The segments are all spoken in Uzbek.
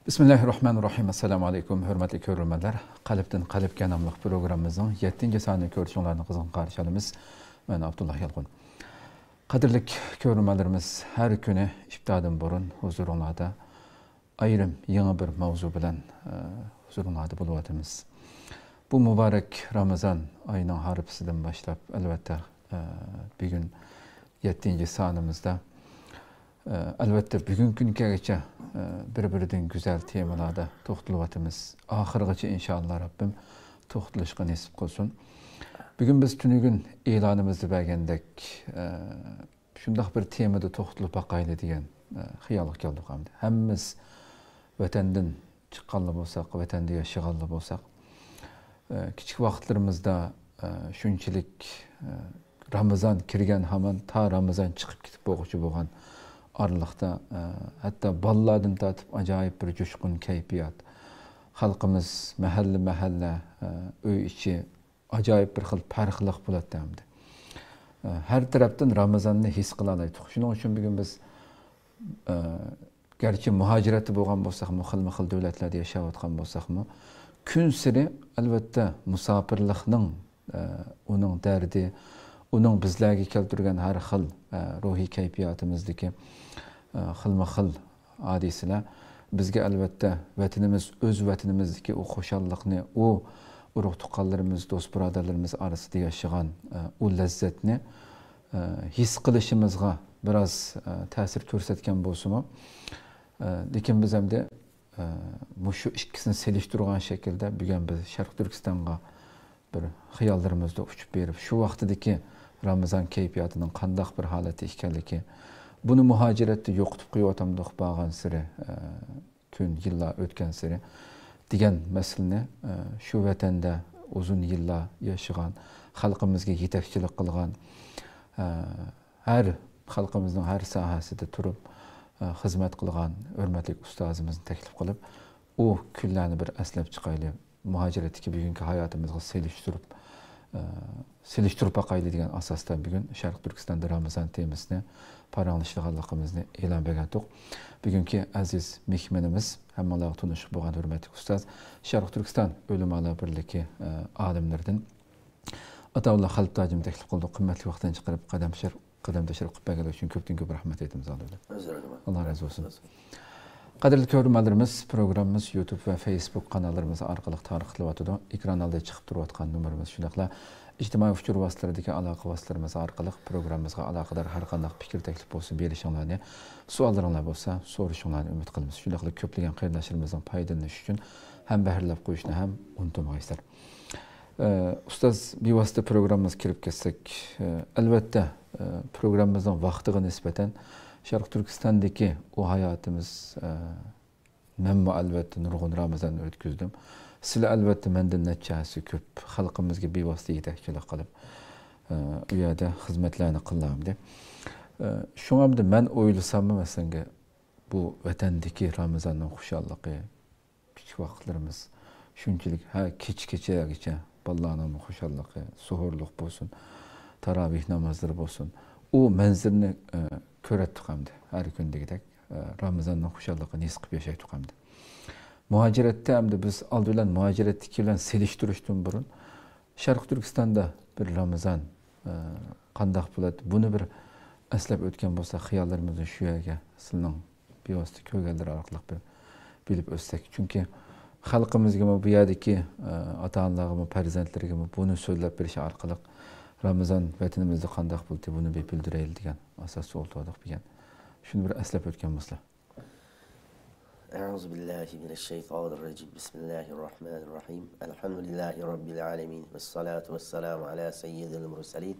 Bismillahirrahmanirrahim. Assalamu alaikum. Hürmetli körürmeler. Kalipten Kalipke namlıq programımızın 7. saniyyə görüşünlerini kızın karşılığımız. Ben Abdullah Yalğun. Kadirlik körürmelerimiz her günü iptadan burun huzurunlarda ayrım yeni bir mavzu bilen huzurunlarda buluvatımız. Bu mübarek Ramazan ayının haripsinden başlayıp elbette bir gün 7. saniyəmizdə elbette bugün güngeçe birbirinden güzel temalarda toxtuluvatımız. Ahırgıcı inşallah Rabbim toxtuluşqa nesip kılsın. Bugün biz tünügün ilanımızı bəgəndək şundaq bir temada toxtulup baqaylı degan xiyalıq geldik hamdı. Hemmimiz vətəndən çıqqanlı bolsaq, vətəndə yaşaganlı bolsaq, kiçik vaqtlarımızda şunçilik Ramazan kirgen haman ta Ramazan çıkıp gidip boğucu boğan aralıqda hatta ballardan tatıp acayip bir coşkun keyfiyat. Halkımız mahalle öy içi acayip bir xil farqlıq bulat demdi. Her taraftan Ramazan'ı his kılalaydık. Şunun için bugün biz gerçi muhacireti boğan bolsaq mı, xil devletlerde yaşayatqan bolsaq mı, gün siri elbette musafirliqning onun derdi, onun bizlerge keltirgen her xil ruhi keyfiyatimizdeki xilma-xil hadisiler bizge elbette vətənimiz, öz vətənimizdeki o xoşallıqni, o ruh tuqqanlarımız, dost birodarlarımız arasında yaşayan o lezzetni his qilishimizga biraz ta'sir ko'rsatgan bo'lsa-mu, lekin biz ham de shu ikkisini selishtirgan şekilde bugün biz Sharq Turkistonga bir xiyollarımizda uçup berib, şu vaqtidagi Ramazan keyfiyatının qandaq bir haleti ekanligi, bunu muhaciretde yo'qitib qo'yatamdiq bağan siri, kun yillar o'tgan siri degan masalani şu vatanda uzun yillar yaşagan, xalqimizga yetakchilik qilgan, her xalqimizning har sohasida turib xizmat qilgan hurmatli ustozimizni taklif qilib, o kunlarni bir aslab chiqayli, muhaciretdagi bugungi hayotimizga selishtirib baqayli degan asosda bugun Sharq Turkistonda Ramazan temasini paranglashganligimizni e'lon bergandik. Bugungi aziz mehmonimiz hammalarga tanish bo'lgan hurmatli ustoz Sharq Turkiston Ulamolar birligi olimlaridan Ataullah Xalq tajimni taklif qildik. Qimmatli vaqtdan chiqarib qadam tashar qilib bergani uchun ko'pdan-ko'p rahmat aytamiz. Allah razı olsun. Qadrli ko'ruvchilarimiz, programımız YouTube ve Facebook kanallarımız orqali tarqatilyotdi. Ekran oldida chiqib turayotgan nomerimiz shunaqla ijtimoiy uchur vositalaridagi aloqa vositalarimiz orqali programmamizga aloqador har qanday fikr taklif bo'lsa berishinglarni, savollaringlar bo'lsa so'rashinglarni umid qilamiz. Shunaqla ko'plagan qarindoshlarimizni foydalanish uchun ham bahrlab qo'yishni ham unutmaysizlar. Ustoz bevosita programmamizga kirib ketsak, albatta programmamizning vaqtiga nisbatan Sharq Turkiston'daki o hayatımız men elbette nurg'un Ramazan o'tkazdim. Sizlar albatta mendan nechasi ko'p xalqimizga bevosita yetakchilik qilib u yerda xizmatlarni qilamdi. Shunga men o'ylasam masalan bu vatandagi Ramazonning xushalliqi, kichik vaqtlarimiz shunchalik kechgacha ballarning xushalliqi, suhurlik bo'lsin, tarovih namozlari bo'lsin. O manzilni ko'ratdik hamdi. Har kundagidek Ramazonning xushalligini his qilib yashaydik hamdi. Muhaciretde hamdi biz oldi bilan muhaciretdagi bilan selishtirishdan burun Sharq Turkistonda bir Ramazon qandaq bo'ladi, buni bir aslab o'tgan bo'lsa, xiyollarimizni shu yerga sizning bevosita ko'rganlar orqali bir bilib o'tsak. Chunki xalqimizga bu yerdagi ota-onalarga, farzandlarga buni so'zlab berish orqali Ramazan vətənimizdə qandaq bo'ldi, bunu bir bildirəyil degan asosda o'ltirdik degan. Shuni bir aslab o'tgan bo'lsa. Euzu billahi mineşşeytanirracim. Bismillahirrahmanirrahim. Elhamdülillahi rabbil alamin. Ves salatu vesselamu ala seyyidil murselin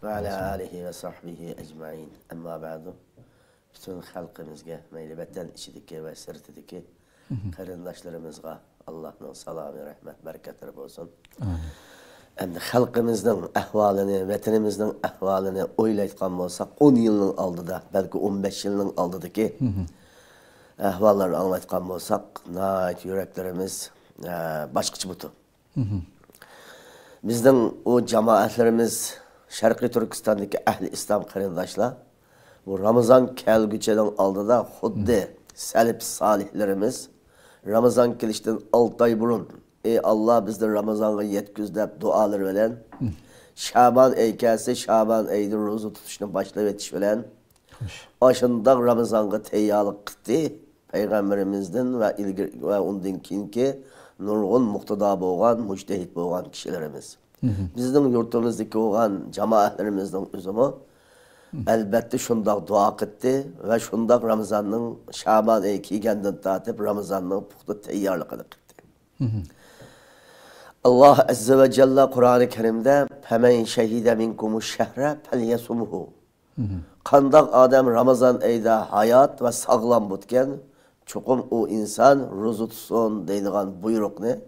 ve ala alihi ve sahbihi ecmaîn. Amma ba'du. Bütün xalqimizga, meyli vətən içidəki və sirtidəki qarindaşlarımızga Allah'ın salamı, rahmet, bereketleri olsun. Amin. Endi xalqimizning ahvolini, vatanimizning ahvolini o'ylayotgan bo'lsak, 10 yilning oldida, balki 15 yilning oldidagi ahvollarni anglatgan bo'lsak, yuraklarimiz boshqacha bo'ldi. Bizning o jamoatlarimiz Sharqiy Turkistondagi ahli islom qarindoshlar bu Ramazon kelguchining oldida xuddi salib solihlarimiz Ramazan kelişten 6 ay burun. Ey Allah bizde Ramazan'a yetküz dep dualar veren. Şaban ey kelse Şaban eydir rozu tutuşunu başlayıp yetiş veren. Aşında Ramazan'a teyyalık kıttı. Peygamberimizden ve ondan kinki nurgun muqtada boğan, mujtehid boğan kişilerimiz. Bizden yurtumuzdaki olan cemaatlerimizden üzümü elbette şundak dua kıttı ve şundak Ramazan'ın Şaban ey kiygenden tatip Ramazan'ın puxta teyyarlıkını kıttı. Allah Azze ve Celle Kur'an-ı Kerim'de "Femen şehide minkumuş şehre felyesumuhu." Kandak adam Ramazan eyda hayat ve sağlam butken çokum o insan rozu tutsun deydiğen buyruqni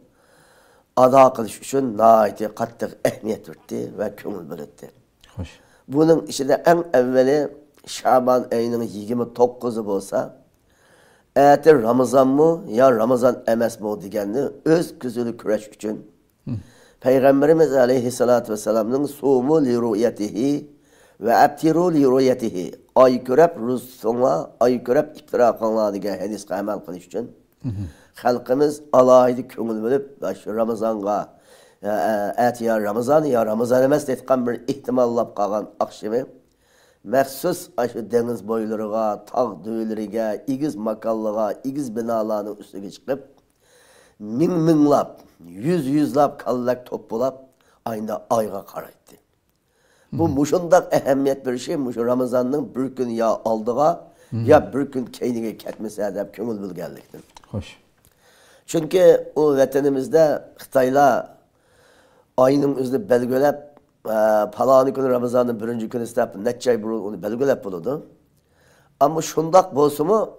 ada qilish uchun naiti qattiq ahamiyat berdi ve köngil bölütti. Hoş. Bunun içinde en evveli Şaban ayının 29'u bolsa, eğer Ramazan mı ya Ramazan emes mi deganni öz küzülü küreş üçün Peygamberimiz aleyhissalatu vesselam'nın sumu li ru'yatihi ve abtiru li ru'yatihi ay körep ruzsunla ay körep iftira qılınla degan hadisga amal qilish üçün halkımız alaydı köngil bölüp Ramazan'a ya Ramazan emas deyotgan bir ihtimallab qolgan akşamı maxsus aşı deniz boylarına, tağ düğüleriga, igiz makallığa, igiz binalarının üstüne çıkıp minlab, yüzlab kallak toplap aynı ayga qaraydı. Bu muşundak ehemmiyet bir şey, muşu Ramazan'ın bir gün ya aldığa ya bir gün keynige ketmese dep köngil bilgenliktir. Hoş. Çünkü o vatanımızda Xitaylar ayının özünü belgilep palani günü Ramazan'ın birinci günü istep neçe ay burun onu belgilep buludu. Ama şundak bolsumu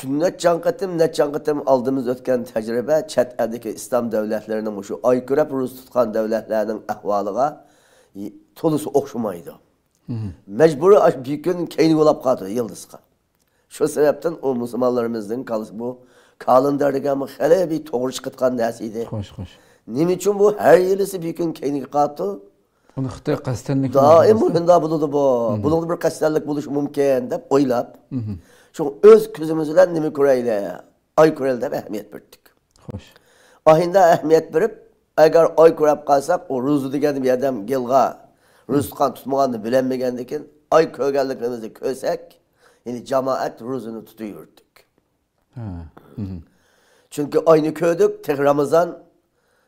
neçe qıtım aldığımız ötken tecrübe çet eldeki İslam devletlerinin şu aykırıp ruz tutkan devletlerinin ahvalığa tolusu okşumaydı. Mecburi bir gün keyni olap kaldı yıldızga. Şu sebepten o Müslümanlarımızın kalısı bu kalenderdeki ama hele bir doğru çıkıtkan dersiydi. Hoş. Nim için bu her yılısı bir gün keyni kaldı. Bunu Xitay qastenlik Daim bunda buludu bu. Bunun bir kastenlik buluş mümkün dep oylap. Çünkü öz közümüzden nimi kureyle, ay kureyle de ehemmiyet verdik. Hoş. Ahinde ehemmiyet verip, eğer ay kurep kalsak, o ruzu degen bir adam gelga, ruz tutkan tutmağını bilenmegendikin, ay kögelliklerimizi kösek, yani cemaat ruzunu tutuyorduk. Çünkü aynı köydük, tek Ramazan,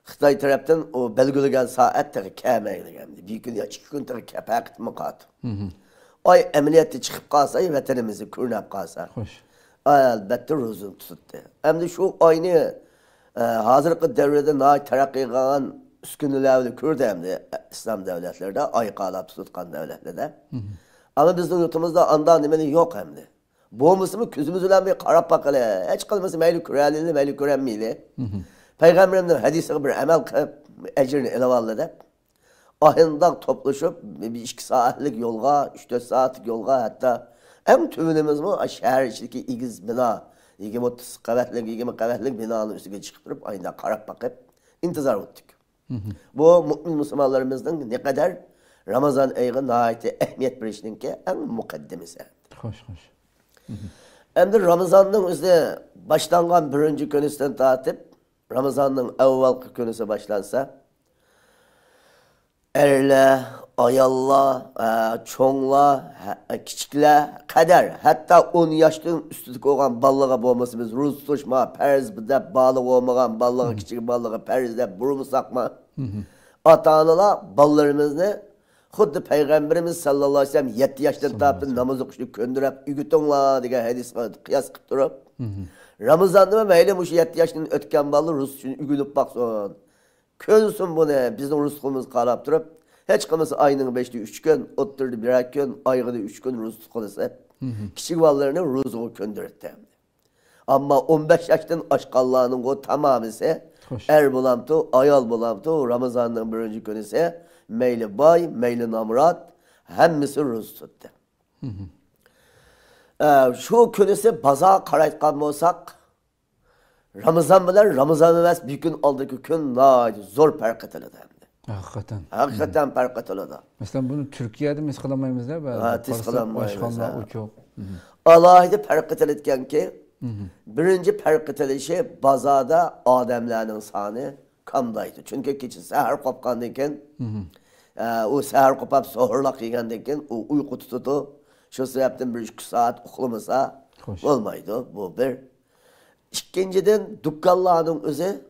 Xitay taraftan o belgilegen saat tek kemeylegendi. Bir gün ya 2 gün tek kepek mi kaldı. Ay emniyeti çıkıp kalsa, vatanımızı kurnap kalsa. Hoş. Elbette ruzunu tuttu. Hem de şu aynı hazırki devrede nahi terakki kılan üskünlülerini kürdü hem de İslam devletlerde, ay qalap tutkan devletlerde. Ama bizim yurtumuzda andan demeli yok hem de. Bu mısımı küzümüzülen bir karap bakalı. Hiç kalması meyli kürelili, meyli kürenmeyli. Peygamberimden hadisine bir amel kılıp, ecrini elevalı da. Ahından toplaşıp bir 2 saatlik yolga, 3-4 saatlik yolga hatta en tümünümüz mu şehir içindeki igiz bina, 20-30 kavetlik binanın üstüne çıkıp ayında karap bakıp intizar ettik. Bu mümin Müslümanlarımızdan ne kadar Ramazan ayına nahayeti ehemmiyet verişinin ki en mukaddemesi. Hoş. Hem de Ramazan'ın üstüne başlangan birinci günüsten tatip Ramazan'ın evvelki günüse başlansa erle, ayalla, çoğla, kiçikle kadar hatta 10 yaştan üstündeki olan ballığa boğmasımız ruz tutuşma, perz de balık olmayan ballığa, küçük ballığa perz de burumu sakma. Ata-analar ballarımızı xuddi Peygamberimiz sallallahu aleyhi ve sellem 7 yaştan tapın namaz okuşunu köndürüp ügütünla diye hadis kıyas kıp durup Ramazan'da meyli muşu 7 yaştan ötken balı Rus için ügülüp baksın. Könsün bunu bizim Rusluğumuz qalap durup hiç kalması ayının 5'te 3 gün, oturdu 1 gün, ayını 3 gün Rus kılırsa kiçik ballarını Rus'u köndürüttü. Ama 15 yaştan aşkallarının o tamamı ise er bulamtı, ayal bulamtı, Ramazan'ın birinci günü ise meyli bay, meyli namrat, hemmisi Rus tuttu. Şu günü ise baza karaytkan olsak, Ramazan bilen Ramazan emas bir gün aldaki gün zor fark etildi. Hakikaten. Hakikaten fark etildi. Mesela bunu Türkiye'de biz kılamayız da biz kılamayız. Başkanlar o çok. Allah'ı fark etilirken ki birinci fark etilişi bazada adamlarning soni qandaydi. Çünkü kecha sahar qopgandan keyin o sahar qopab so'rlaq yegandan keyin u uyqu tutadi. Shu sababdan 1-2 soat uxlamasa olmaydi. Bu bir. İkinciden dükkanlarning o'zi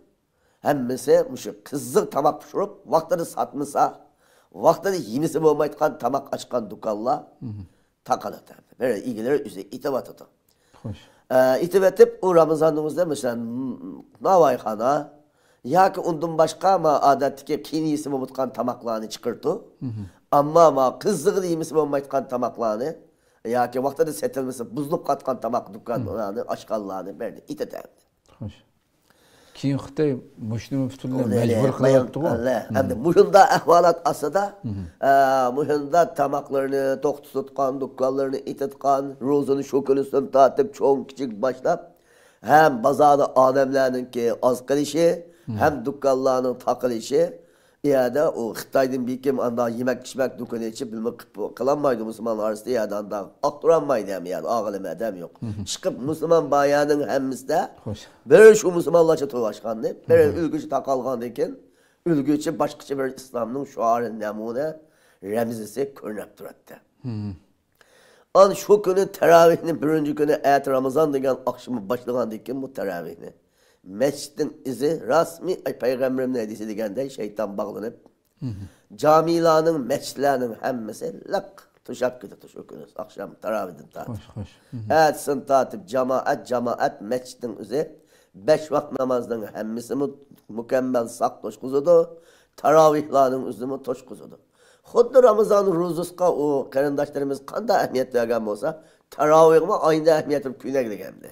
hammasi shu qiziq tamoq pishirib, vaqtida satmasa, vaqtida yemisi bo'lmaydigan tamoq ochgan dükkanlar taqaladi. Böyle ilgiler üzeri itibatı. Hoş. İtibatıp o Ramazanımızda mesela navayxana ya ki ondan başka ama adattaki kiniyisi olmaydigan tamoqlarni chiqirdi. Ama qiziq yemisi olmaydigan tamoqlarni ya ki vaqtida setilmasa buzilib qatgan tamoq dükkanlarni ochganlarni berdi. Itibatı. Hoş. Keyin Xitoy mushuni butunlay majbur qilyapti-ku. Hamda mushunda ahvolat asida, mushunda tamoqlarni to'xtatgan, dukkanlarni itatgan, ro'zani shu kunidan tortib cho'ng kichik boshlab, ham bozorda odamlarningki oz qilishi, ham dukkanlarning taqilishi, yada o Xitoydan bekim anda yemek içmek dükkanı içip bilmek kılanmaydı Müslümanlar arasında yada anda aktıranmaydı hem yani ağılım edem yok. Çıkıp Müslüman bayanın hemimizde bir şu Müslümanlarca tuğlaşkandı, bir ülgücü takalgandayken ülgücü başkaça bir İslam'ın şuarı nemune remzisi körünüp durattı. An şu günü teravihinin birinci günü ayet Ramazan degen akşamı başlagandayken bu teravihini mescidin izi rasmi Peygamberim'in hadisi degende şeytan bağlanıp camilanın, mescidlerinin hemmesi lak tuşak gitti şu günü akşam teravihden tartip. Etsin tartip cemaat mescidin izi 5 vakit namazının hemmisi mükemmel sak toşkuzudu. Teravihlarının üzümü toşkuzudu. Xuddi Ramazan ro'zasiga o qarindoshlarimiz qanday ahamiyat bergan bo'lsa, tarovihga aynı ahamiyat berib kuylagandi.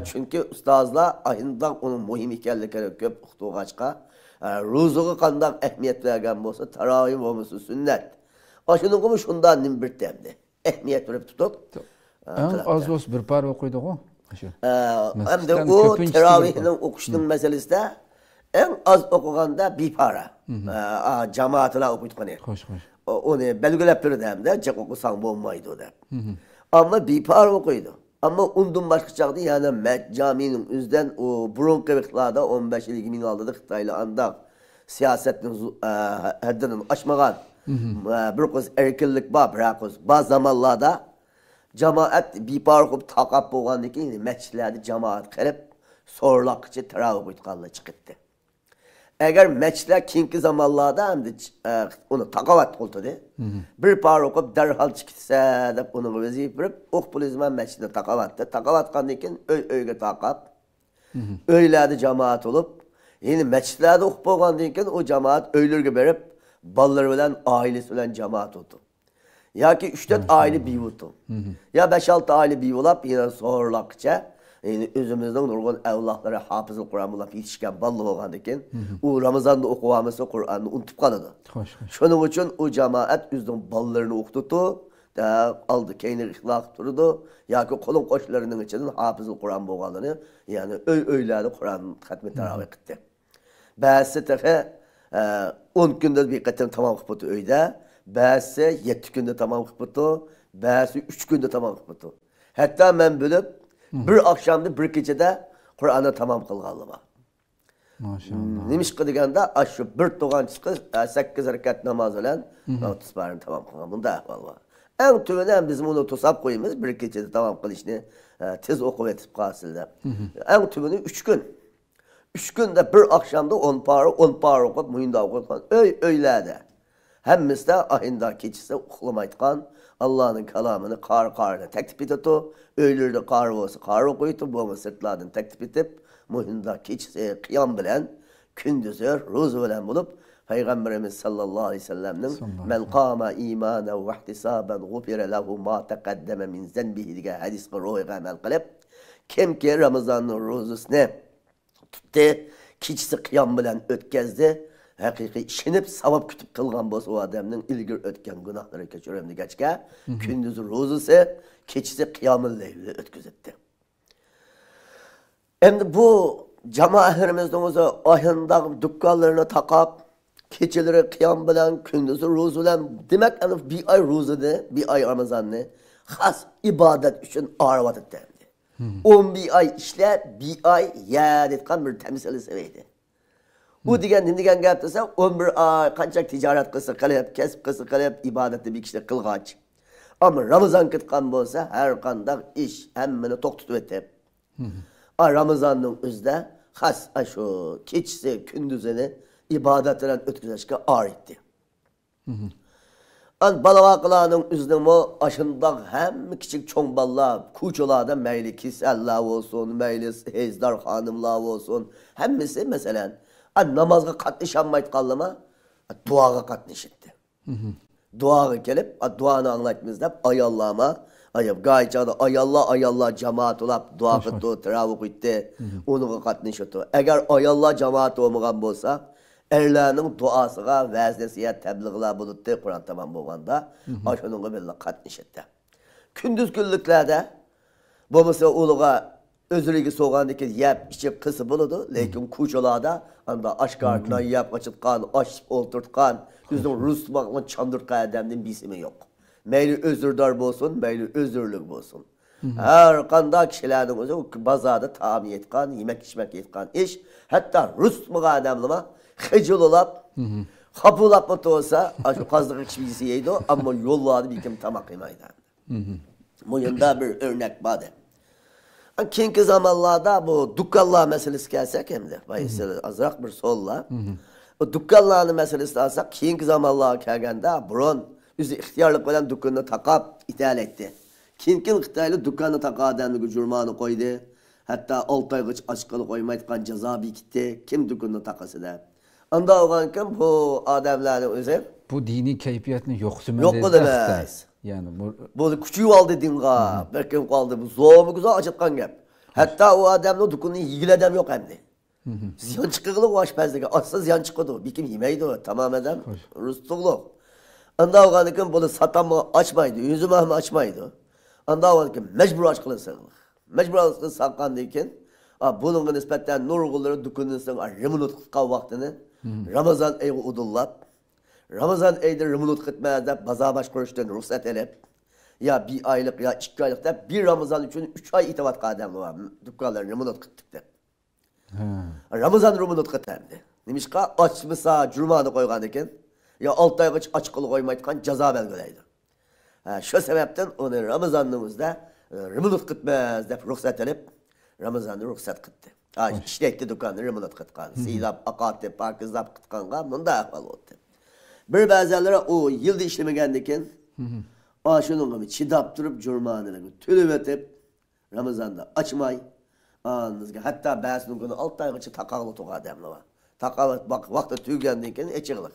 Chunki ustozlar aynda onun muhim ekanligini ko'p uqtirg'achqa, ro'zaga qanday ahamiyat bergan bo'lsa, tarovih bo'lmasa sunnat. Ashuningmi shundan bir temdi. Ahamiyat berib tutib. Az bo'lsa bir par o'qiydi-ku. Hamda o tarovihning o'qishning masalasida en az okuganda bir para. Cemaatine okuyduğunu. Onu belgelep durdu hem de. Cek okusan olmaydı o da. Ama bir para okuydu. Ama ondan başka çaktı yani caminin üzden o Bronkoviklarda 15-20 yıl aldık Xitaylı anda siyasetin haddini aşmagan bir kız erkillik var bırakız. Bazı zamanlarda cemaat bir para okuyup takap boğandı ki mescidlerde cemaat kırıp sorulakçı teravih okuyduğunu çıkıttı. Eğer meçler kinki zamanlarda hem de onu takavat kıldı. Bir par okup derhal çıksa da onu vazif verip okpul zaman meçhine takavattı. Takavat kandiken öyge takap. Öylerde cemaat olup yine meçhlerde okup olgandayken o cemaat öylürge verip balları bilen ailesi bilen cemaat oldu. Ya ki 3-4 aile bir oldu. Ya 5-6 aile bir olup yine sorulakça yani özümüzden nurgun evlatları hafızlı Kur'an bulup yetişken ballı olgandayken o Ramazan'da okuvamızda Kur'an'ı unutup kaladı. Şunun için o cemaat özünün ballarını okutudu, aldı kendini ihlak durdu. Ya ki kolun koşularının içinden hafızlı Kur'an boğalarını yani öylerde Kur'an'ın hatmi teravih etti. Bazısı tefe 10 günde bir katim tamam kıpıtı öyde, bazısı 7 günde tamam kıpıtı, bazısı 3 günde tamam kıpıtı. Hatta ben bölüp bir akşamda bir gecede Kur'an'ı tamam kılgalı var. Maşallah. Neymiş ki degende şu bir doğan çıkı 8 rekat namaz olan tisbarını tamam kılgalı. Bunda ahval var. En tüvene hem bizim onu tosap koyayımız bir gecede tamam kılışını tez okuv etip kalsınlar. En tüvene 3 gün. 3 günde bir akşamda 10 par okup mühinde okup öylerde. Hemmisi de ahinde keçisi okumaydıkan Allah'ın kelamını karına teklif etti. Öylerde kar olsa kar okuydu. Bu sırtlardan teklif edip muhinde keçisi kıyam bilen kündüzü rozu bilen bulup Peygamberimiz sallallahu aleyhi ve sellem'nin men kâme imanen ve ihtisaben gufire lehu ma teqaddeme min zenbihi diye hadis ro'yga amal qilib kimki Ramazan'ın rozusunu tuttu, keçisi kıyam bilen ötkazdi. Haqiqiy işinip savab kütüp kılgan bolsa o adamның ilgir ötken günahları keçiremdi geçke. Kündüzü rozası, keçisi kıyamul leyli ötküzetti. Endi bu cemaatlerimizden o'zi ayında dükkanlarını takap, keçileri kıyam bilen, kündüzü rozu bilen demek bir ay rozunu, bir ay Ramazan'ını has ibadet için aravat etti. 11 ay işlep, bir ay ya detkan bir temsili seviydi. Bu diyen ne diyen gap desa 11 ay qanchaq ticaret qilsa qilib, kasb qilsa qilib, ibadetni bir kishi qilg'ach. Ama Ramazan ketgan bo'lsa, har qanday ish hammani to'xtatib o'tib. Ramazonning o'zida xas shu kechasi, kunduzini ibodat bilan o'tkazishga oritdi. An balavoqlarning o'zidami ashundoq hamma kichik cho'ng bolalar, ko'chalarda mayli kasallar bo'lsin, mayli hezdor xonimlar bo'lsin, hammasi masalan namozga qatnashamayotganlarma duoga qatnashdi. Duaga kelib, duoni anglatmiz deb ayollarma, gaychada ayollar jamoat olib duo qildi, taravih qildi, unuga qatnashdi. Agar ayollar jamoat olmagan bo'lsa, erlarning duosiga vaznasiya tabliğlar bo'ldi, Qur'on tamam bo'lganda, ashunga bilan qatnashdi. Kunduz kunliklarda bo'lmasa ularga özürlüğü soğandaki yap, içip kısı buludu. Lekin kuçalarda anda aşkar, nayyap açıtkan, aşıp oturtkan, yüzün Rusmakla çandırtkan adamın bisimi yok. Meyli özürdar bolsun, meyli özürlük bolsun. Her kanda kişilerin özü bazada tahmin etkan, yemek içmek etkan iş. Hatta Rusmak adamlıma hıcıl olap, kapılap mı olsa, şu kazdığı kişisi yeydi ama yollardı bir kim tamak yemaydı. Bu yanda bir örnek vardı. Keyingi zamanlarda bu dükkanlar meselesi gelsek hem de azrak bir solla. O dükkanların meselesi alsak keyingi zamanlar gelgende burun yüzü ihtiyarlık olan dükkanını takıp ithal etti. Keyingi ihtiyarlı dükkanını takıp adamlık cürmanı koydu. Hatta 6 ay açıklık koymaydıkan ceza bir gitti. Kim dükkanını takası da. Anda olan kim bu adamların özü? Bu dini keyfiyetini yoksu yok mu demez. Yani bu küçüğü aldı dinga, belki kaldı bu zoğumu güzel açıkkan gap. Hatta o adamın dükkanını ilgili adam yok hem de. Ziyan çıkıgılı o aşpazlığı, asla ziyan çıkıyordu. Bir kim yemeydi o, tamam adam, Rusluğlu. Anda o kanıkın bunu satamı açmaydı, yüzümü açmaydı. Anda o kanıkın mecbur açkılısın. Mecbur açkılısın saklandıyken, bunun nispetten nurgulları dükkanını remunut kıtka vaktini, Ramazan ayı udullap, Ramazan ayında remunut kıtmaya baza baş kuruştan ruhsat edip, ya bir aylık ya 2 aylık da bir Ramazan için 3 ay itaat kademli var. Dükkanların remunut kıttık da. Ramazan remunut kıttık. Demişka açmışsa cürmanı koygan eken, ya 6 ay açık kılı koymaydıkan ceza belgeleydi. Şu sebepten onu Ramazanımızda remunut kıtmaz deyip ruhsat edip, Ramazan'ı ruhsat kıttı. İşletti dükkanı remunut kıtkan. Seylap, akatı, pakizlap kıtkanға bunda ahval oldu. Bir bazıları o yılda işlemegendeken, şunun gibi çidap durup cürmanını tülüp etip, Ramazan'da açmay, hatta bazının günü 6 ay geçi takağlı toğa adamlı var. Takağlı bak vakti tüygendeyken eçiğlik.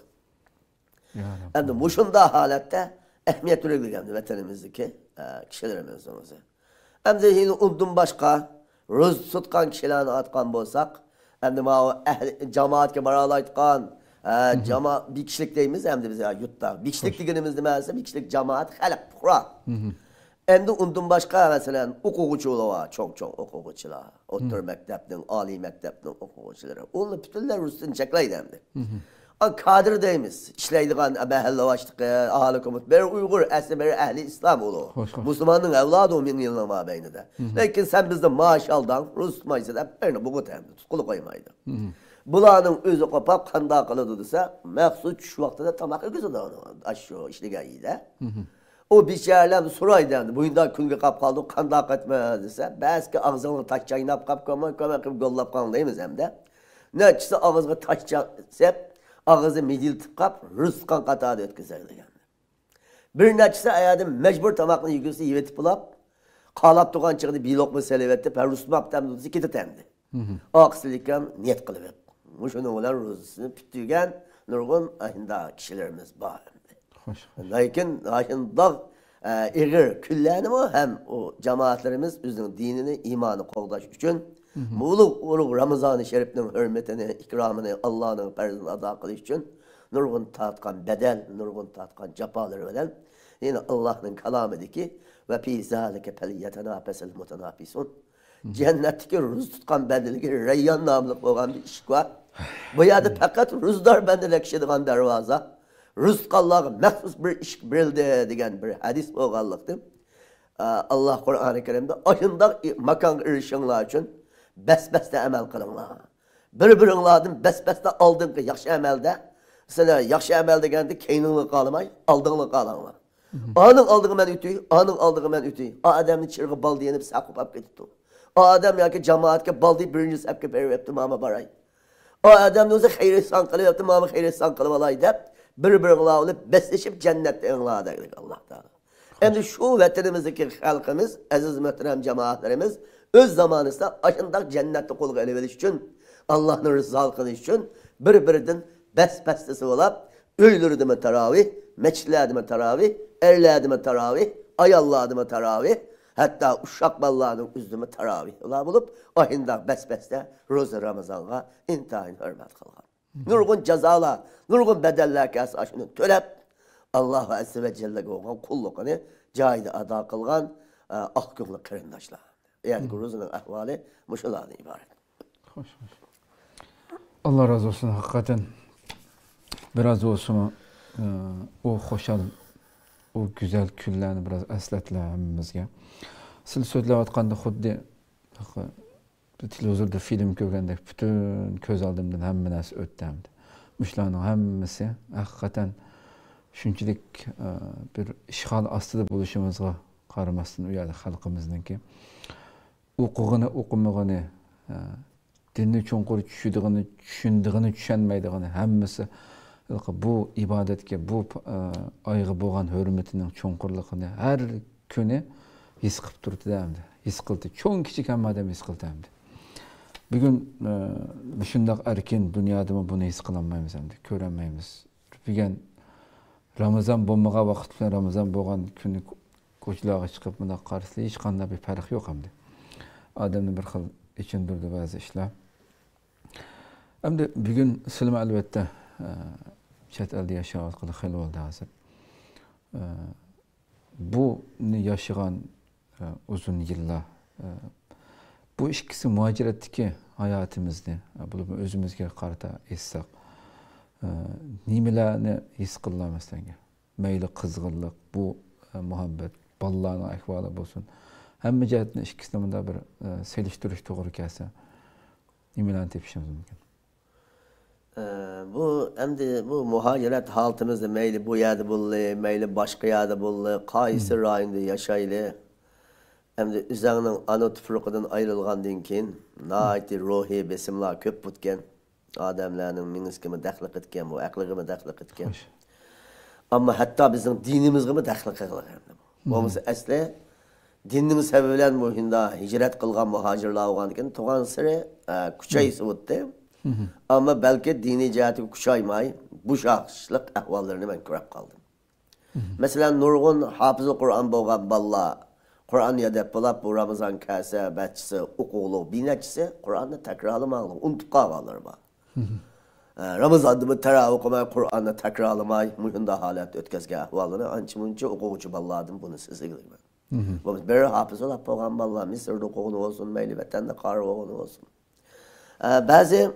Yani bu şunda halette ehmiyet ürüklüğümdü vatanımızdaki kişilerimizden. Hem de yine unutun başka, rüz tutkan kişilerini atkan bolsak, hem de cemaatke baralaytkan, bir kişilik deyimiz hem de bize yutta. Bir kişilik diyenimiz demezse bir kişilik cemaat halak kura. Hem de unutun başka mesela okuguçular var. Çok okuguçular. Otur mektepten, ali mektepten okuguçuları. Onunla bütünler Rus'un çekleydi hem de. Kadir deyimiz. İşleydiğen ebehellavaştık, ahali komut. Bir Uygur, esli bir ehli İslam olu. Müslümanın evladı o min yılına var beynide. Lakin sen bizde maaş aldan, Rus maaşı da birini buğut hem de. Tutkulu koymaydı. Bulanın özü kopap kanda kılıdı dese, məxsus şu vaxtada tamak öküzüdü onu. Aşağı işligen iyi de. O bir şeylerden soraydı yani. Bugün künge kap kaldı, kanda katmaya dese, belki ağzını taş çayınap kap koymak, gollap kanlayımız hem de. Ne açısı ağzını taş çayınap, ağzı midiltip kap, rızkan katağı da ötküzerdi yani. Bir neçisi ayadım mecbur tamakını yüküsü yivetip bulap, kalap tuğan çıktı bir lokma selevetti, per Rusmak temdi, iki temdi. Aksilikken niyet kılıp. Muşunu olan rızısını püttügen, nurgun ahında kişilerimiz var. Lakin ahında eğer küllerini mi hem o cemaatlerimiz üzerine dinini, imanı koğdaş için Muğluk Ramazan-ı Şerif'nin hürmetini, ikramını, Allah'ın perzini ada kılış için nurgun tatkan bedel, nurgun tatkan cepaları veren yine Allah'ın kelamı ki ve fî zâlike felyetenâfesel mutenâfisun. Cennetteki ruz tutkan bendelik Reyyan namlık olan bir iş var. Bu yerde fakat ruzdar bendelik kişidiğen dervaza. Ruz kallağı mehsus bir iş bildi diyen bir hadis oğallıktı. Allah Kur'an-ı Kerim'de aşında makan erişinler için besbeste emel kılınlar. Bir-birinlardan besbeste aldığın yaxşı emelde, sana yaxşı emel degende keyningli kalmay, aldığınlı kalanlar. Anın aldığı men ütüy, anın aldığı men ütüy. O adamın çırgı bal diyenip sakıp ap getipti. O adam ya ki cemaatke bal deyip birinci sepke perip mama baray. O adam da hayır ihsan kılıp yaptı, mama hayır ihsan kılıp alay deyip bir-birinlar olup besleşip cennette inlar deydik Allah Teala. Hem şu vatanımızdaki halkımız, aziz muhterem cemaatlerimiz öz zamanında aşındak cennette kolu eleveliş için Allah'ın rızalkını için bir-birinden besbestesi olup öylürdüme teravih, meçlerdime teravih, erlerdime teravih, ayallardime teravih, hatta uşak ballarının üzdüme teravih ola bulup aşındak besbeste Roza Ramazan'a intihain hürmet kılgan. Nurgun cezalar, nurgun bedeller kâsi aşını tölep Allah Azze ve Celle'ge olan kullukunu cayda ada kılgan ahkımlı kırındaşlar. Yani Roza'nın ahvali muşalardan ibaret. Hoş. Allah razı olsun hakikaten. Biraz olsun o hoşal, o güzel küllerini biraz esletle hemmimizge. Siz söylevatqanda xuddi televizorda film ko'rgandek bütün ko'z oldimdan hamma narsa o'tdi hamda. Mushlarning hammasi haqiqatan shunchalik bir ishg'ol ostida bo'lishimizga qaramasdan u yerda xalqimizniki o'qig'ini o'qimag'ini dinni cho'nqur tushundig'ini tushundig'ini tushunmaydig'ini hammasi bu ibodatga bu oyga bo'lgan hurmatining cho'nqurligini har kuni his qilib turibdi hamda. His qildi. Cho'ng kichik hamma odam his qildi hamda. Bugun shundoq erkin dunyoda buni his qilolmaymiz hamda, ko'rolmaymiz. Bugun Ramazon bo'lmagan vaqt bilan Ramazon bo'lgan kuni ko'chalarga chiqib bunda qarasa hech qanday bir farq yo'q hamda. Odamni bir xil ichindirdi ba'zi ishlar. Hamda bugun sizlar albatta chet elda yashayotgan xil bo'ldi hozir. Buni yaşayan uzun yıllar bu ikisi muhaciratdagi hayotimizni bunu o'zimizga qarata essak nimalarni his qilamiz senga? Mayli qizg'inlik, bu muhabbet, bolalarning ahvoli bo'lsin. Hamma jihatni ikkisini bunda bir selishtirish to'g'ri kelsa nimalarni tepishimiz mumkin? Bu muhaciret haltımızda meyli bu yerde bullu, meyli başka yerde bullu, kayısı rayında yaşaylı. Hem de üzerinin ana tüfrüqüden ayrılğandın keyin naiti ruhi besimler köp butken. Adamlarının miniskimi dəxlik etken, bu aqligimi dəxlik etken. Ama hatta bizim dinimizgimi dəxlik etken. Bu asli dininin sebebiyle bu hinda hicret kılgan muhacirler olğandan keyin tuğan sıra kuchayısı o'tdi. Ama belki dini cihati kuşaymay bu şahslık ahvallarını ben görüp kaldım. Mesela nurgun hafızı Kur'an boğan balla, Kur'an yedep bulap bu Ramazan kase, betçisi, ukulu, binetçisi Kur'an'da tekrarlamağlı, unutup kalırlar bana. Ramazan'da teravih okumay, Kur'an'da tekrarlamay, mühünde halet ötkezge ahvalını, ançı okuğucu balladım bunu size gidiyor. Bu bir hafız olap boğan balla, Mısır'da okuğunu olsun, meyli vatanda qarı okuğunu olsun. Bazı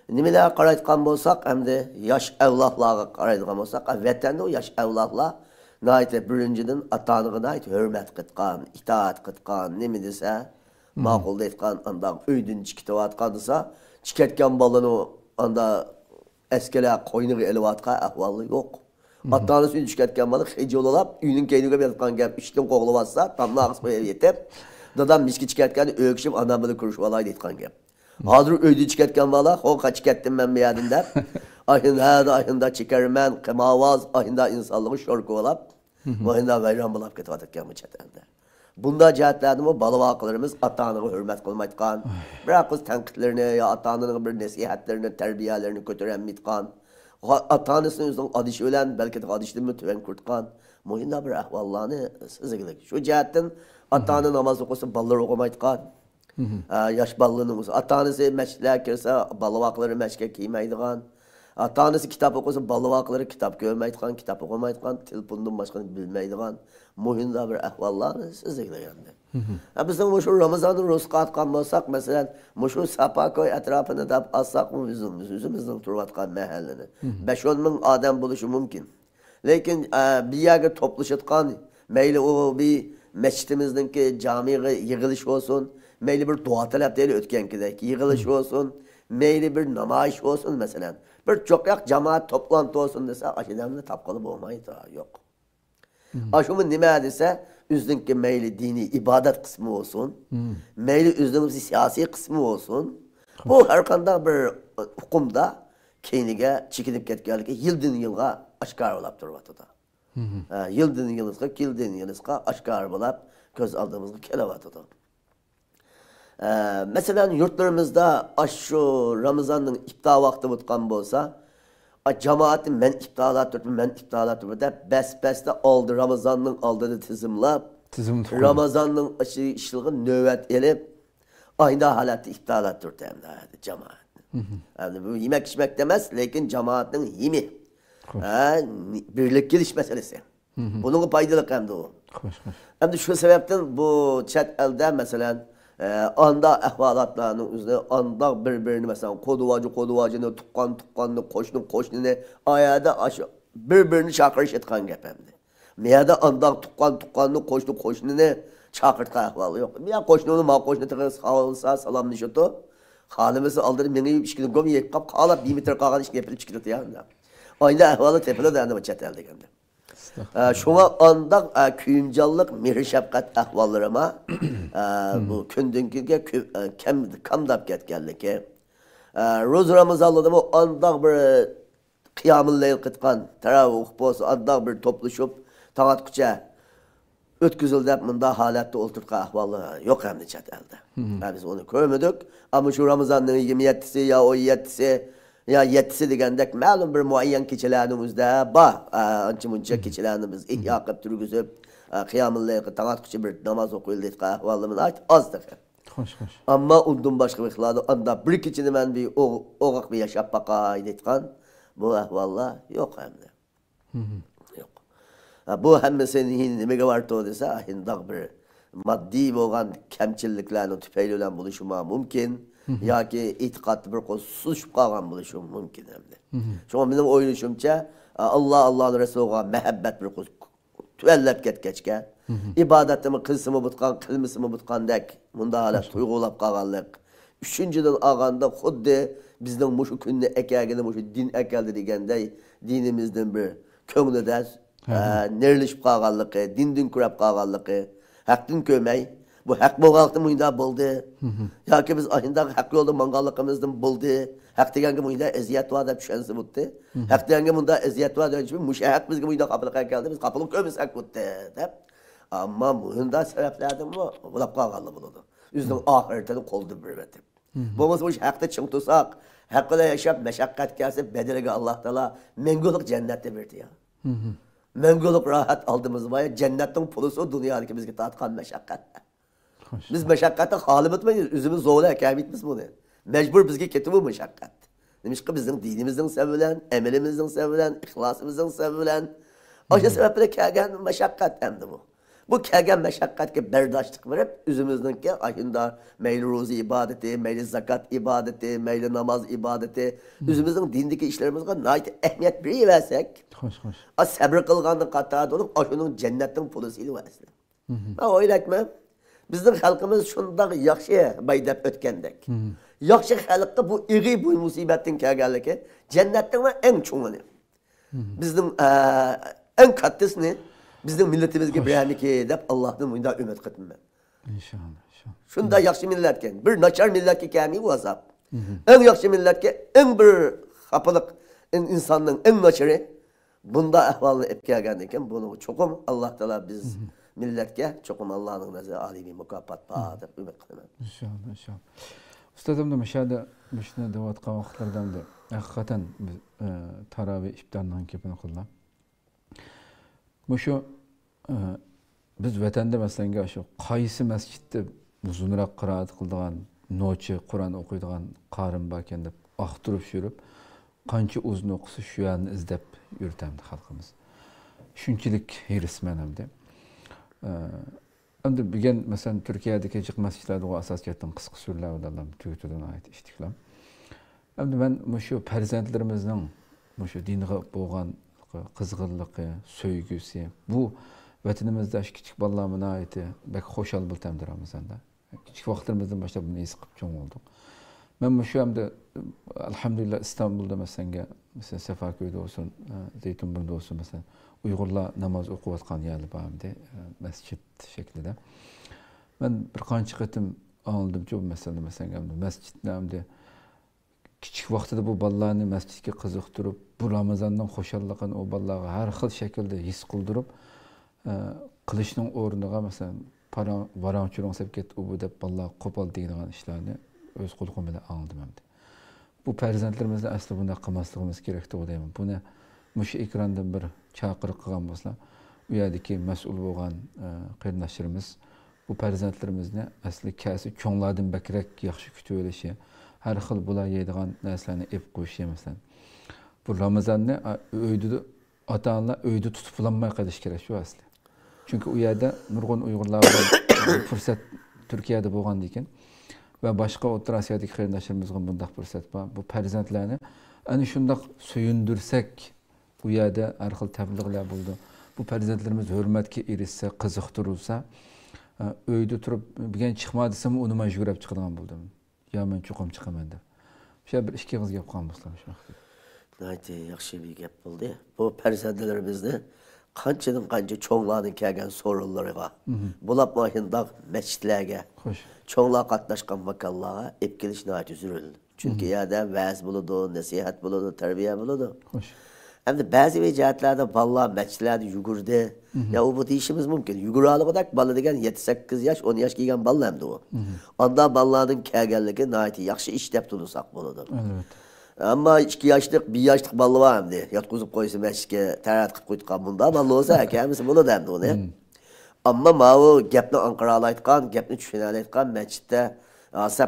nimeler qaraytqan bolsaq, hem de yaş evlatlarga qaraytqan bolsaq, vatanda o yaş evlatlar nayte birinciden atanığına ait hürmet qıtqan, itaat qıtqan, nime dese, maqul deytqan, anda öydün çıkıtı atqandisa, çıketken balını anda eskeler qoynuğu elevatqa ahvalı yok. Atanısı üyün çıketken balı xeci olulap, üyünün keyniğe yatqan gap, işkin qoğulu bassa, tamla ağız boya yetip, dadan miski çıketken öyküşüm anam bunu kuruşvalay deytqan gap. Hazır öydü çıkartken valla, hoka çıkarttım ben bir yerinde. Ahında çıkarım ben, kemavaz, ahında insanlığı şorku olap, ahında vayran bulap getivatırken bu çetelde. Bunda cihetlerdim o balıvaklarımız atanığı hürmet kılmaytkan, bırak kız tenkitlerini ya atanının bir nesihatlerini, terbiyelerini götüren mitkan, atanısının yüzden adış ölen, belki de adışlığını tüven kurtkan, muhinda bir ahvallahını sızıgılık. Şu cihetten atanı namaz okusun, balları okumaytkan, yaş ballığınız. Atanısı meşler kirse balıvakları meşke giymeydiğen. Atanısı kitap okusa balıvakları kitap görmeydiğen, kitap okumaydiğen, telefonun başkanı bilmeydiğen. Muhimda bir ahvallarını sizlikle yandı. Bizim şu Ramazan'ın rızkı atkan olsak, mesela şu Sapakoy etrafını da alsak mı yüzümüzün turvatkan mahallini. 5-10 bin adam buluşu mümkün. Lakin bir yerde toplaşıtkan, meyli o bir mescidimizdeki camiye yığılış olsun, meyli bir dua talepleri ötkenkideki yığılış olsun, meyli bir namayiş olsun mesela. Bir çok yak cemaat toplantı olsun dese aşılarını tapkalı olmaydı yok. Aşımın nime dese üzdünki meyli dini ibadet kısmı olsun, meyli üzdüğümüz siyasi kısmı olsun. Bu her kanda bir hukumda keyniga çekilip ketkenlik yıldan yılga aşkar olap durvatıda. Yıldan yılga aşkar olap göz aldığımızda kelevatıda. Mesela yurtlarımızda şu Ramazan'ın iftar vakti tutkan bolsa, cemaatin men iftarlar da bes de aldı Ramazan'ın aldığını tizimlap, Ramazan'ın işliği nöbet elip, aynı halatı iftarlar tuttu hem de cemaat. Yani bu yemek içmek demez, lakin cemaatin yemi. Birlik geliş meselesi. Bunun paydalık hem de o. Hem de şu sebepten bu chat elde mesela anda ahvalatlarının üzerine anda birbirini mesela koduvacını tukkanını koşnunu ayada aşı birbirini çakırış etken gepemdi. Miyada anda tukkanını koşnunu çakırtka ahvalı yok. Miya koşnunu ma koşnu tıkırız sağolsa salamlaşıtı. Halimizi aldırıp beni işkini göm yek kap kalap 1 metre kalkan işkini yapılıp çıkırdı ya. Aynı ahvalı tepede dayandı bu chat elde geldi. Şuna anda kuyumcallık, mihri şefkat ahvallarıma bu kündünküge kamdap ketkenlik ki Roz Ramazanlı'da bu anda bir kıyamın leyl kıtkan teravih bozu anda bir topluşup taat kuça ötküzüldü bunda halatta olturka ahvalı yok hem de chat elde. Biz onu görmedik ama şu Ramazan'ın 27'si ya o 7'si ya 7'si degendek malum bir muayyen keçilerimizde anca munca keçilerimiz ihya kıp türgüzüp kıyamın leyli taat kuça bir namaz okuyuldu ahvalımın azdır. Ama ondan başka bir xilada anda bir keçini ben bir oğak bir yaşap bakay detkan bu ahvalla yok hem de. Yok. Bu hemmesinin nimege var to dese hindak bir maddi boğan kemçilliklerini tüpeyle buluşma mümkün. Ya ki itikatlı bir suçup kalgan buluşum mümkün hem de. Şuna benim oynayışımca Allah'ın Resulü'ne mehabbet bir tüellep ketkeçke. İbadetimi kılsımı butkan, kılmısımı butkan dek. Bunda hala tuygulap kalganlık. Üçüncüden ağanda xuddi bizden muşu künne ekegini muşu din ekeldi degende dinimizden bir köngüde nerlişip kalganlık, din kurap kalganlık, haktın kömey. Bu hak boğaltı muyda buldu. Ya ki biz ahında hak yolda mangallıkımızdan buldu. Hak degenge muyda eziyet var da pişensi buttu. Hak degenge muyda eziyet var da müşahak bizge muyda kapılığa geldi. Biz kapılık kömüsek buttu. Ama muyda sebeplerden bu bulap kalganlı buludu. Yüzden ahireten koldu bir betim. Bu biz hakta çıng tutsak, hakkıyla yaşap meşakkat gelse bedelige Allah Teala menguluk cennette verdi ya. Menguluk rahat aldığımız var cennetin pulusu dünyadaki bizge tatkan meşakkat. Biz meşakkatten halim etmeyiz. Üzümüz zorla ekemiyetimiz bunu. Mecbur bizge keti bu meşakkat. Demiş ki bizim dinimizden sevilen, emelimizden sevilen, ihlasımızdan sevilen. O sebeple kegen meşakkat hem de bu. Bu kegen meşakkat ki berdaşlık verip üzümüzden ki ahında meyli ruzi ibadeti, meyli zakat ibadeti, meyli namaz ibadeti, üzümüzden dindeki işlerimizde nait ehemmiyet bir versek. O sabır kılganın katarı olup aşının cennetten pulusuyla versin. Ben öyle etmem. Bizning xalqimiz shundoq yaxshi baydab o'tgandek. Yaxshi xalqqa bu ig'i bu musibatdan kelganligi jannatning eng cho'ngini. Bizning eng kattasini bizning millatimizga beraniki deb Allohdan bunda umid qildim. İnşallah. Shunda yaxshi millatga, bir nachar millatga kelmay azab. Eng yaxshi millatga eng bir xafalık insonning eng nachari bunda ahvolni olib kelgan ekan. Buni cho'qim Alloh taolo biz milletke çokum Allah'ın nazarı âli bir mukafat bağıdır. Ümit kılınır. İnşallah. Ustadım da müşahede müşahede devatqa vaqtlardan da hakikaten taravih iftardan kepini kıllam. Şu biz vatanda mesela şu qaysi masjidde uzunroq qiraat qildigan, nochi Qur'on o'qiydigan qarim barkan deb aqtirib yurib, qancha uzun o'qisa shu yerni izlab yurtamdi xalqimiz. Shunchalik hirisman hamda. Endi bugün mesela Türkiye'deki açık mescidlerde o asas kettin kısık sürüler odalar tüyütüden ait iştikler. Endi ben şu perzentlerimizden şu dinge boğan kızgınlığı, söygüsü bu vatanimizda şu küçük balalarına ait bek hoşal bultamdır Ramazan'da. Küçük vaxtlarımızdan başlap bunu esip çoğun olduk. Ben şu anda elhamdülillah İstanbul'da mesela Sefaköy'de olsun, Zeytinburnu'da olsun mesela Uygurlar namaz okuvatkan yerli bağımda mescit şeklinde. Ben bir kançı kıtım anladım çok mesela mescitlerde küçük vaxtda bu balalarını mescitke kızıqtırıp bu Ramazan'dan hoşallığın o balalara her xil şekilde his kıldırıp kılışının ornuğa mesela para varan çürün sevket bu dep balla qopal deydigan işlerini öz qulğum bilan anladım hem de. Bu farzandlarimizning asli bunda qilmasligimiz kerak deb o'ylayman. Buni mush ekrandan bir chaqiriq qilgan bo'lsa, u yerdagi mas'ul bo'lgan qarindoshlarimiz bu farzandlarimizni asli kasi cho'nglardan bakrak yaxshi kutib olishi, har xil bular yeydigan narsalarni ep qo'yishi masalan. Bu Ramazonni uyda ota-onalar uyda tutib olmay qolish kerak shu asli. Çünkü u yerda nurg'un Uyg'urlar fursat Turkiyada bo'lgandan keyin va boshqa O'rta Osiyodagi qarindoshlarimizga bunday fursat bor. Bu farzandlarni ana shunday suyundirsak, u yerda har xil tabliğlar bo'ldi. Bu farzandlarimiz hurmatga erishsa, qiziqtirilsa, uyda turib bugun chiqma desam, uni majburlab chiqadigan bo'ldim. Yo men cho'qim chiqaman deb. O'sha bir ikki qiz gap qilgan bo'lsam shu vaqtda. Nayte yaxshi bir gap bo'ldi. Bu farzandlarimizni qanchadan qancha cho'nglarning kelgan so'rovlariga, bulab mahindaq masjidlarga, cho'nglar qatnashgan makonlarga ep kelish nayte zarur. Chunki yerda va'z bo'ladi, nasihat bo'ladi, tarbiya bo'ladi. Hamda ba'zi jihatlarda bolalar masjidlarda yugurdi. Ya u bu deyishimiz mumkin. Yuguralig'idak bola degan 7-8 yosh, 10 yosh kelgan bola hamda u. Onda bolalarning kelganligi nayte yaxshi ish deb tursak bo'ladi. Albatta. Ama 2 yaşlık, 1 yaşlık balı var hem de. Yatkuzup koysa meşke, terat kıp koyduğun bunda balı olsa kendisi bunu demdi onu. Ama mavu gepni Ankara'la aytkan, gepni Çüşen'e aytkan meçitte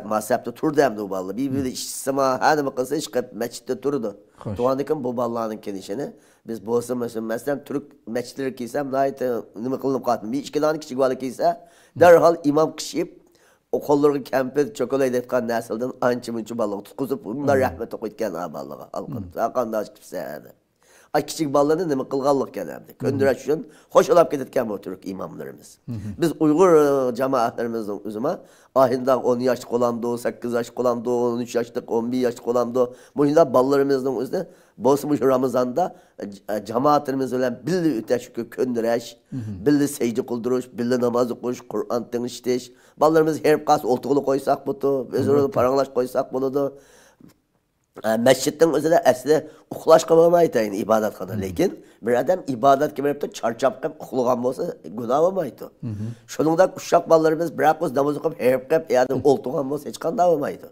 masapta tur demdi o balı. Bir işsima, hanımı kılsa çıkıp meçitte turdu. Doğandıkın bu ballarının kendisini. Biz bolsa mesela Türk meçitleri giysem, nahit nime kılınıp katım. Bir 2 tane küçük balı giyse, derhal imam kışıyıp, o kolları kempir çokolade etken nesilden ançı balığı tutkuzup bunlar rahmet okuyken balığı alkın. Sakanda açıp seyirdi. Ay küçük balığını ne mi kılgallık gelemdi. Köndüreç için hoş olap gidetken bu Türk imamlarımız. Biz Uygur cemaatlerimizin üzüme ahinden 10 yaşlık olandı, 8 yaşlık olandı, 13 yaşlık, 11 yaşlık olandı. Bu yüzden ballarımızın üzerinde bozmuş Ramazan'da cemaatlerimiz olan billi üteşükü köndüreç, billi secde kılduruş, billi namaz okuş, Kur'an dinleştiş. Ballarımız her kas oltuğulu koysak budu, özürlü paranlaş koysak buludu. Mescitten özelde asli uxlaş kılmaydı yani ibadet kadar. Lekin bir adam ibadet gibi yaptı, çarçap kıp uxluğan olsa günah olmaydı. Şununda uşak ballarımız bırak biz namaz okup herip kıp yani oltuğan olsa hiç kan da olmaydı.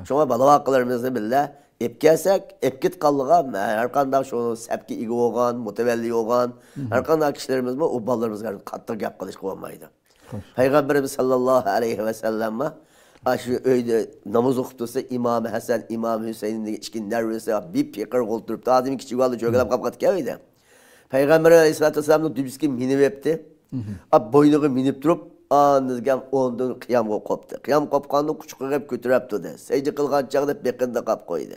Şuna balı hakkılarımızı bile ep gelsek, ep git kallığa her kanda şu sepki igi olgan, mutevelli olgan, her kanda kişilerimiz mi o ballarımız kattık yap kılış kılmaydı. Peygamberimiz sallallahu aleyhi ve sellem aşı öyle namaz okutsa İmam Hasan, İmam Hüseyin'in içkin neredeyse bir pikir kolturup da adamın küçük valı çökelip kapkat geldi. Peygamber Aleyhisselatü Vesselam'ın dübüski minip yaptı. Ab boynuğu minip durup anızgen ondan kıyam koptu. Kıyam kopkanını küçük hep götürüp durdu. Secde kılgan çağda bekinde kap koydu.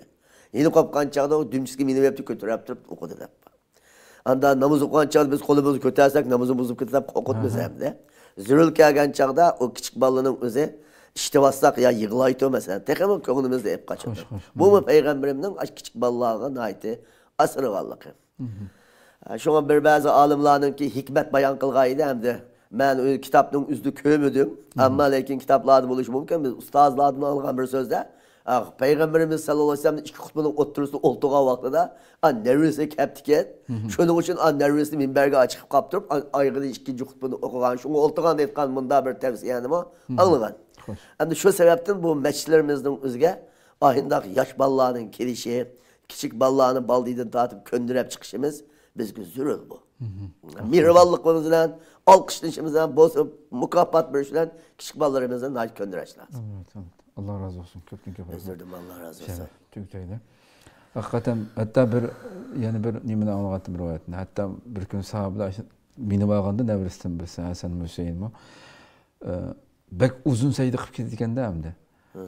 Yeni kopkan çağda o dübüski minip yaptı götürüp durup okudu da. Anda namaz okuyan çağda biz kolumuzu kötürsek namazı bozup götürüp okutmaz hem de. Zürül gelgen çağda o küçük balının özü İşte bassak ya yığılaydı mesela. Tekrar köğünümüzde hep kaçırdı. Bu mu Peygamberimden küçük ballığa naiti asırı vallık. Şu an bir bazı alimlerin ki hikmet bayan kılgaydı hem de ben kitapın üstü kömüdüm. Ama lakin kitaplarda buluş mümkün. Biz ustazlardan algan bir sözde Peygamberimiz sallallahu aleyhi ve sellem 2 kutbunun oturusu oltuğa vaktida nervisi keptiken şunun için nervisi minberge açıp kaptırıp ayrıca 2. kutbunu okugan şunu oltuğan etken bunda bir tavsiyenim o anlagan. Hem de şu sebepten bu meçlerimizin üzge ahindaki yaş ballarının kirişi, küçük ballarının baldıydan dağıtıp köndürüp çıkışımız biz güzürüz bu. Mihrivallıkımızla, alkışlayışımızla, bozup mukafat verişle küçük ballarımızla nail köndüreç lazım. Evet. Allah razı olsun. Köptün köpek. Özledim Allah razı olsun. Türkçeyle. Hakikaten hatta bir yani bir nimene anlattım rivayetini. Hatta bir gün sahabeler beni bağlandı nevrestim bilse Hasan Hüseyin mi? Bek uzun sayıda kıp ketken de hem de.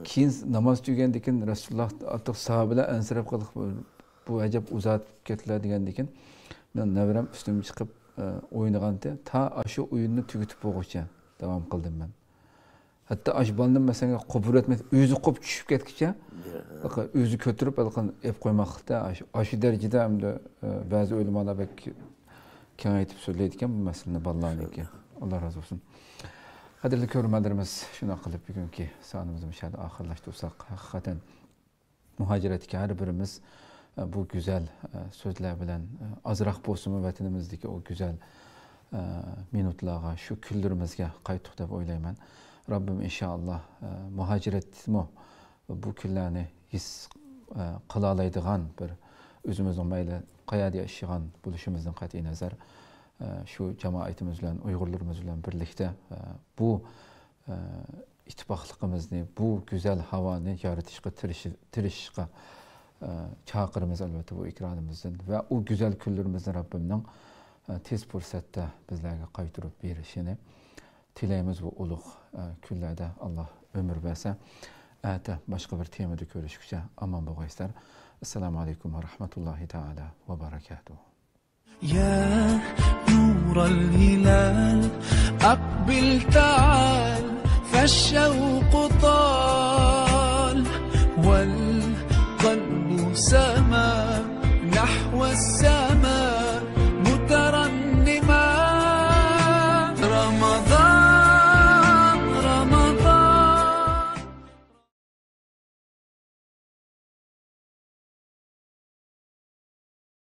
Keyin namaz tügendikin Resulullah artık sahabeler ensirep kalıp bu acaba uzat kettiler digendikin. Ben nevrem üstüme çıkıp oynaganda ta şu oyunni tugutib bo'lguncha davom qildim men. Hatto ashbalnim mesela qo'pir etmay o'zi qo'p tushib ketguncha o'zi ko'tarib ep qo'ymoqda shu darajada hamda ba'zi o'limalar kengaytib so'zlaydigan bu masalani bolalarniki. Alloh razı olsun. Qadrli ko'ruvchilarimiz, shuna qilib bugungi sonimizni mishada oxirlashtirsak, haqiqatan muhojiratga har birimiz bu güzel so'zlar bilan azroq bo'lsin vatanimizdagi o güzel minutlarga, shu kunlarimizga qaytdik deb o'ylayman. Rabbim inşallah muhaciretmi bu kunlarni his qila oladigan bir o'zimizning mayli qayerda yashagan bo'lishimizdan qat'iy nazar şu cemaatimiz bilan, Uyg'urlarimiz bilan birlikda bu ittifoqligimizni, bu güzel havoni yaratishga tirishishga chaqirimiz albatta bu ikronimizdan va u güzel kunlarimizni Rabbimning tez fursatda bizlarga qaytarib berishini tilaymiz. Bu ulug' kunlarda Allah ömür verse. Ata başka bir temada görüşükçe aman bo'linglar. Assalomu alaykum va rahmatullohi taala va barakatuh. يا نور الهلال أقبل تعال فالشوق طال والقلب سما نحو السماء